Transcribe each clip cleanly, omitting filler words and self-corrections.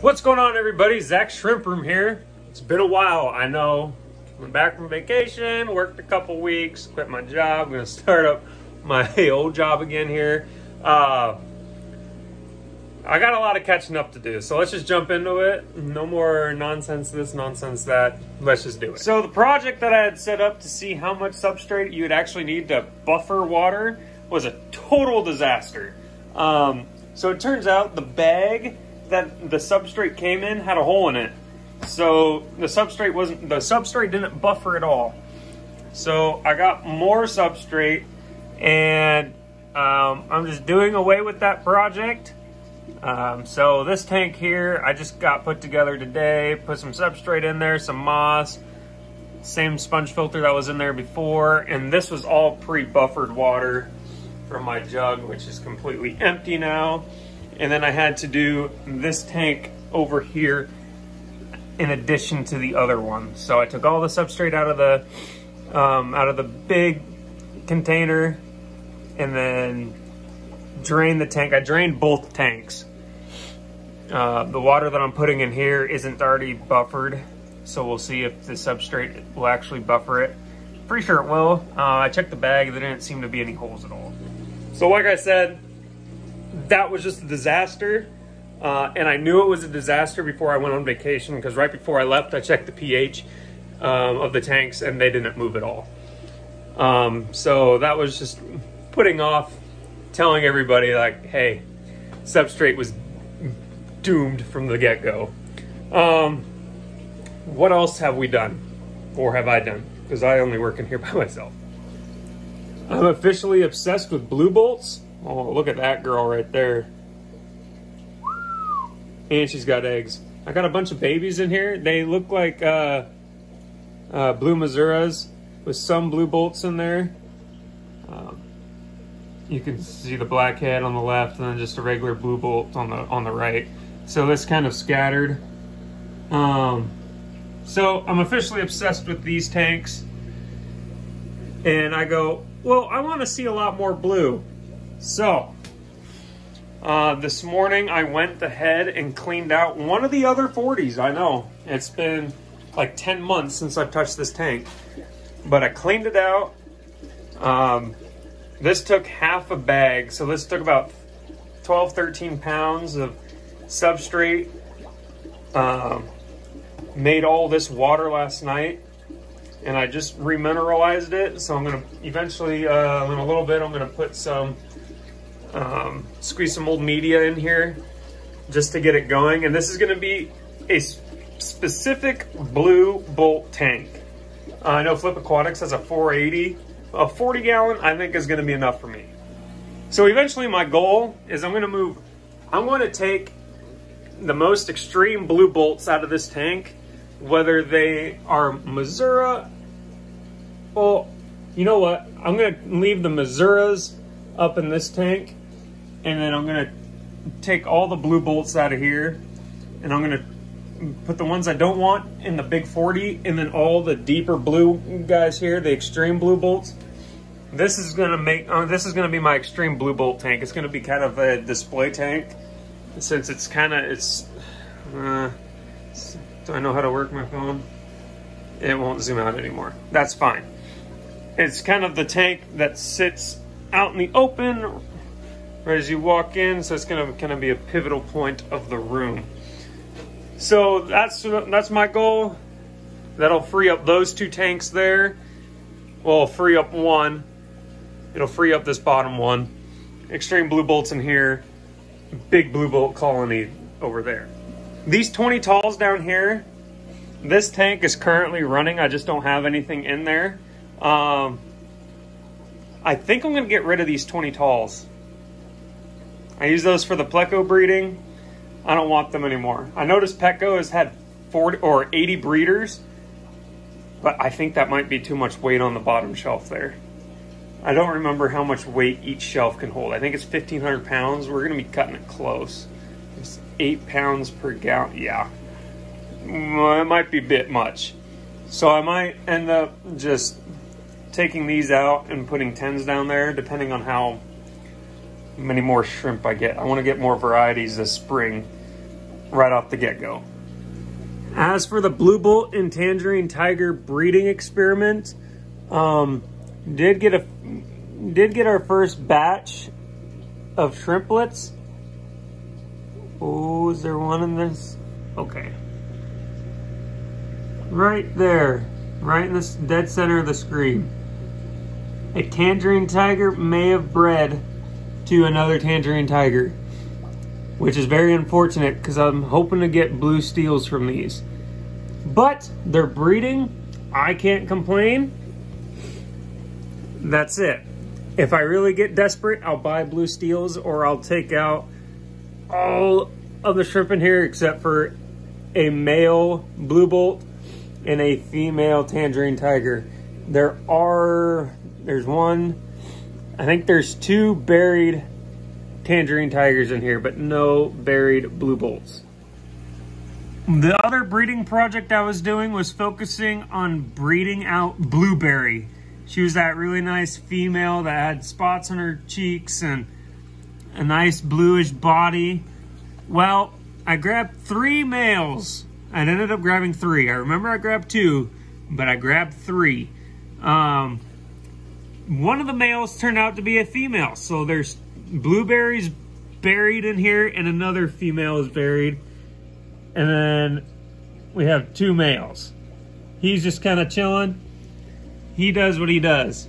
What's going on, everybody? Zach Shrimp Room here. It's been a while, I know. Went back from vacation, worked a couple weeks, quit my job. I'm gonna start up my old job again here. I got a lot of catching up to do, so let's just jump into it. No more nonsense this, nonsense that. Let's just do it. So the project that I had set up to see how much substrate you would actually need to buffer water was a total disaster. So it turns out the bag that the substrate came in had a hole in it. So the substrate didn't buffer at all. So I got more substrate, and I'm just doing away with that project. So this tank here, I just got put together today, put some substrate in there, some moss, same sponge filter that was in there before, and this was all pre-buffered water from my jug, which is completely empty now. And then I had to do this tank over here in addition to the other one. So I took all the substrate out of the big container and then drained the tank. I drained both tanks. The water that I'm putting in here isn't already buffered, so we'll see if the substrate will actually buffer it. Pretty sure it will. I checked the bag, there didn't seem to be any holes at all. So like I said, that was just a disaster, and I knew it was a disaster before I went on vacation, because right before I left I checked the pH of the tanks and they didn't move at all. So that was just putting off telling everybody, like, hey, substrate was doomed from the get-go. What else have we done, or have I done, because I only work in here by myself? I'm officially obsessed with blue bolts. Oh, look at that girl right there. And she's got eggs. I got a bunch of babies in here. They look like blue Misuras with some blue bolts in there. You can see the black head on the left and then just a regular blue bolt on the right. So that's kind of scattered. So I'm officially obsessed with these tanks. And I go, well, I want to see a lot more blue. So, this morning I went ahead and cleaned out one of the other 40s. I know, it's been like 10 months since I've touched this tank, but I cleaned it out. This took half a bag, so this took about 12, 13 pounds of substrate. Made all this water last night, and I just remineralized it. So I'm gonna eventually, in a little bit, I'm gonna put some, squeeze some old media in here just to get it going. And this is gonna be a specific blue bolt tank. I know Flip Aquatics has a 480. A 40 gallon, I think, is gonna be enough for me. So eventually my goal is I'm gonna take the most extreme blue bolts out of this tank, whether they are Misura. Well, you know what? I'm gonna leave the Misuras up in this tank, and then I'm gonna take all the blue bolts out of here, and I'm gonna put the ones I don't want in the big 40, and then all the deeper blue guys here, the extreme blue bolts. This is gonna be my extreme blue bolt tank. It's gonna be kind of a display tank, since do I know how to work my phone? It won't zoom out anymore. That's fine. It's kind of the tank that sits out in the open right as you walk in, so it's gonna kind of be a pivotal point of the room. So that's my goal. That'll free up those two tanks there. Well, free up one. It'll free up this bottom one. Extreme blue bolts in here. Big blue bolt colony over there. These 20 talls down here, this tank is currently running. I just don't have anything in there. I think I'm gonna get rid of these 20 talls. I use those for the pleco breeding. I don't want them anymore. I noticed Petco has had 40 or 80 breeders, but I think that might be too much weight on the bottom shelf there. I don't remember how much weight each shelf can hold. I think it's 1,500 pounds. We're gonna be cutting it close. It's 8 pounds per gallon. Yeah, well, it might be a bit much. So I might end up just taking these out and putting 10s down there, depending on how many more shrimp I get. I want to get more varieties this spring. right off the get-go. As for the Blue Bolt and Tangerine Tiger breeding experiment, did get our first batch of shrimplets. Oh, is there one in this? Okay. Right there, right in the dead center of the screen. A Tangerine Tiger may have bred to another Tangerine Tiger, which is very unfortunate because I'm hoping to get blue steels from these. But they're breeding, I can't complain. That's it. If I really get desperate, I'll buy blue steels, or I'll take out all of the shrimp in here except for a male Blue Bolt and a female Tangerine Tiger. There's one, I think there's 2 buried Tangerine Tigers in here, but no buried Blue Bolts. The other breeding project I was doing was focusing on breeding out Blueberry. She was that really nice female that had spots on her cheeks and a nice bluish body. Well, I grabbed 3 males. I ended up grabbing 3. I remember I grabbed 2, but I grabbed 3. One of the males turned out to be a female. So there's Blueberries buried in here and another female is buried. And then we have 2 males. He's just kind of chilling. He does what he does.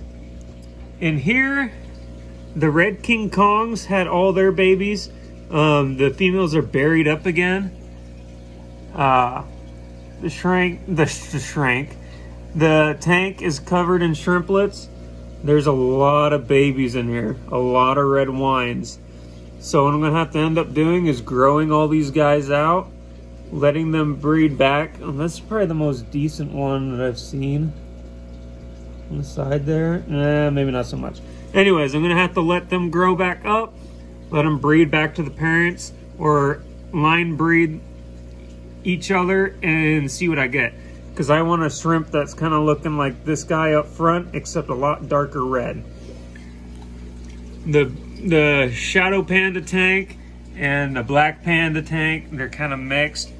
In here, the Red King Kongs had all their babies. The females are buried up again. The tank is covered in shrimplets. There's a lot of babies in here, a lot of red wines. So what I'm gonna have to end up doing is growing all these guys out, letting them breed back. Oh, that's probably the most decent one that I've seen. On the side there, maybe not so much. Anyways, I'm gonna have to let them grow back up, let them breed back to the parents, or line breed each other and see what I get. Because I want a shrimp that's kind of looking like this guy up front, except a lot darker red. The Shadow Panda tank and the Black Panda tank, they're kind of mixed.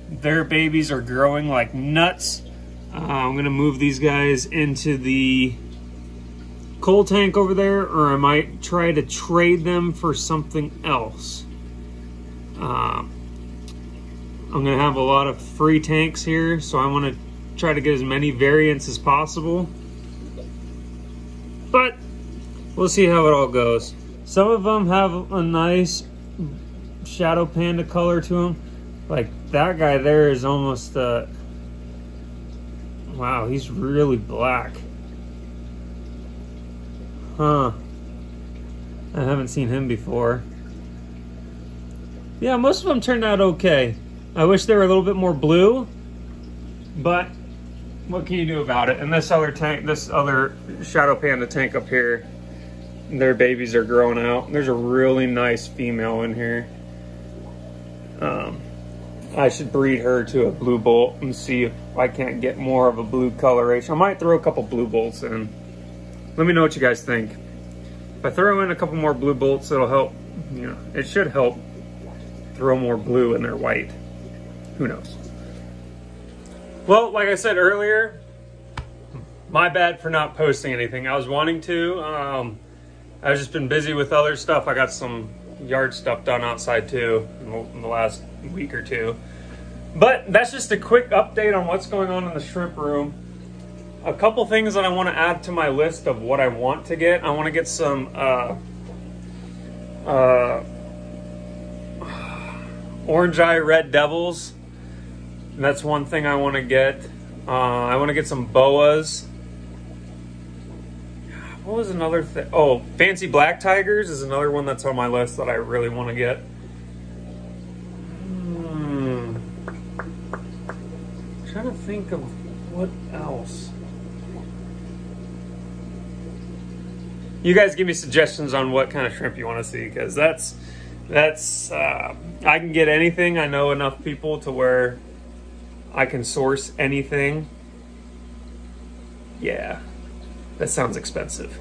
Their babies are growing like nuts. I'm gonna move these guys into the coal tank over there, or I might try to trade them for something else. I'm gonna have a lot of free tanks here, so I want to try to get as many variants as possible. But we'll see how it all goes. Some of them have a nice Shadow Panda color to them. Like that guy there is almost wow, he's really black. Huh. I haven't seen him before. Yeah, most of them turned out okay. I wish they were a little bit more blue, but what can you do about it? And this other tank, this other Shadow Panda tank up here, their babies are growing out. There's a really nice female in here. I should breed her to a Blue Bolt and see if I can't get more of a blue coloration. I might throw a couple Blue Bolts in. Let me know what you guys think. If I throw in a couple more Blue Bolts, it'll help, you know, it should help throw more blue in their white. Who knows? Well, like I said earlier, my bad for not posting anything. I was wanting to. I've just been busy with other stuff. I got some yard stuff done outside too in the last week or two. But that's just a quick update on what's going on in the shrimp room. A couple things that I want to add to my list of what I want to get. I want to get some Orange Eye Red Devils. That's one thing I want to get. I want to get some boas. What was another thing? Oh, Fancy Black Tigers is another one that's on my list that I really want to get. I'm trying to think of what else. You guys give me suggestions on what kind of shrimp you want to see, because that's I can get anything. I know enough people to where I can source anything. Yeah, that sounds expensive.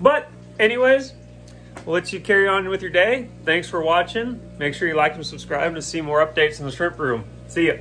But anyways, we'll let you carry on with your day. Thanks for watching. Make sure you like and subscribe to see more updates in the shrimp room. See ya.